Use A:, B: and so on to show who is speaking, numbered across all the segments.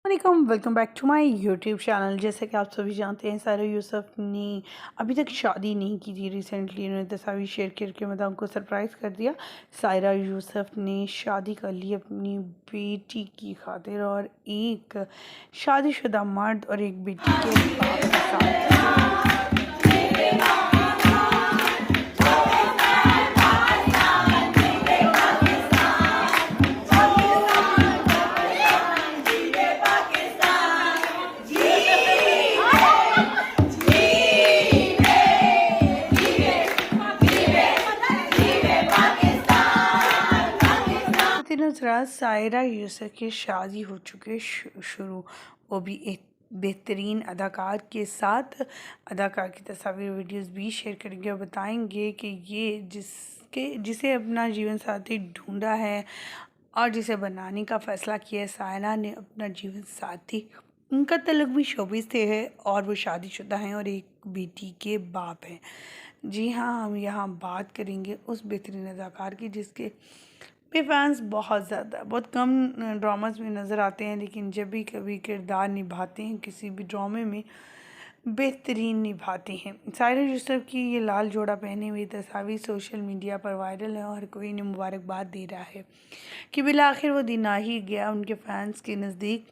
A: वालेकुम, welcome back to my YouTube channel. जैसे कि आप सभी जानते हैं, सायरा यूसुफ ने अभी तक शादी नहीं की थी। रिसेंटली उन्होंने तस्वीर शेयर करके मतलब उनको सरप्राइज़ कर दिया। सायरा यूसुफ ने शादी कर ली अपनी बेटी की खातिर और एक शादीशुदा मर्द और एक बेटी के बाप के साथ। नज़रा सायरा यूसुफ की शादी हो चुकी है शुरू, वो भी एक बेहतरीन अदाकार के साथ। अदाकार की तस्वीर वीडियोस भी शेयर करेंगे और बताएंगे कि ये जिसे अपना जीवन साथी ढूंढा है और जिसे बनाने का फ़ैसला किया है। सायरा ने अपना जीवन साथी, उनका तल्लुक भी शोबिस से है और वो शादीशुदा हैं और एक बेटी के बाप हैं। जी हाँ, हम यहाँ बात करेंगे उस बेहतरीन अदाकार की जिसके पे फैंस बहुत ज़्यादा, बहुत कम ड्रामास में नज़र आते हैं, लेकिन जब भी कभी किरदार निभाते हैं किसी भी ड्रामे में बेहतरीन निभाते हैं। सायरा यूसुफ की ये लाल जोड़ा पहने हुई तस्वीर सोशल मीडिया पर वायरल है और हर कोई इन्हें मुबारकबाद दे रहा है कि बिलाखिर वो दिन आ ही गया उनके फैंस के नज़दीक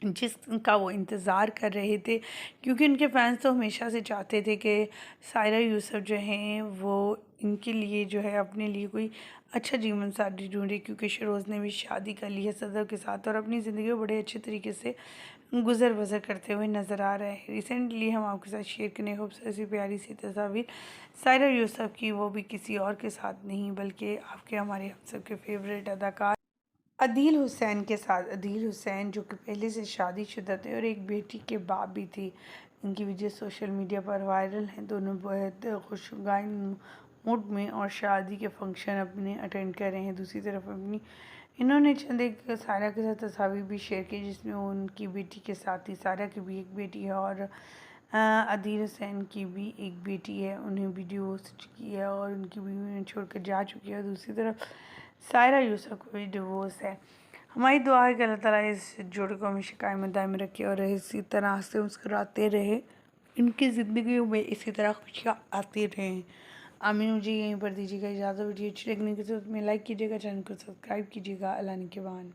A: जिसका वो इंतज़ार कर रहे थे। क्योंकि उनके फैंस तो हमेशा से चाहते थे कि सायरा यूसुफ जो हैं वो इनके लिए जो है अपने लिए कोई अच्छा जीवन साथी ढूंढे, क्योंकि शरोज़ ने भी शादी कर ली है सदर के साथ और अपनी ज़िंदगी को बड़े अच्छे तरीके से गुजर बसर करते हुए नज़र आ रहे हैं। रिसेंटली हम आपके साथ शेयर करने खूबसूरत सी प्यारी सी तस्वीर सायरा यूसुफ की, वो भी किसी और के साथ नहीं बल्कि आपके हमारे हम सब के फेवरेट अदाकार अदील हुसैन के साथ। अदील हुसैन जो कि पहले से शादीशुदा थे और एक बेटी के बाप भी थे। इनकी वीडियो सोशल मीडिया पर वायरल हैं। दोनों बहुत खुशगाइन मूड में और शादी के फंक्शन अपने अटेंड कर रहे हैं। दूसरी तरफ अपनी इन्होंने चंद एक सायरा के साथ तस्वीर भी शेयर की जिसमें वो उनकी बेटी के साथ ही, सायरा की भी एक बेटी है और अदील हुसैन की भी एक बेटी है। उन्हें वीडियो हो चुकी है और उनकी बीवी उन्हें छोड़कर जा चुकी है और दूसरी तरफ सायरा यूसुफ को भी डिवोर्स है। हमारी दुआ है कि अल्लाह ताला इस जोड़े को हमेशा कायम दायम रखे और इसी तरह हंसते मुस्कुराते रहे, इनकी ज़िंदगी में इसी तरह खुशियाँ आती रहें। आमीन। मुझे यहीं पर दीजिएगा इजाज़त। वीडियो अच्छी लगने के साथ में लाइक कीजिएगा, चैनल को सब्सक्राइब कीजिएगा। अल्लाह निगहबान।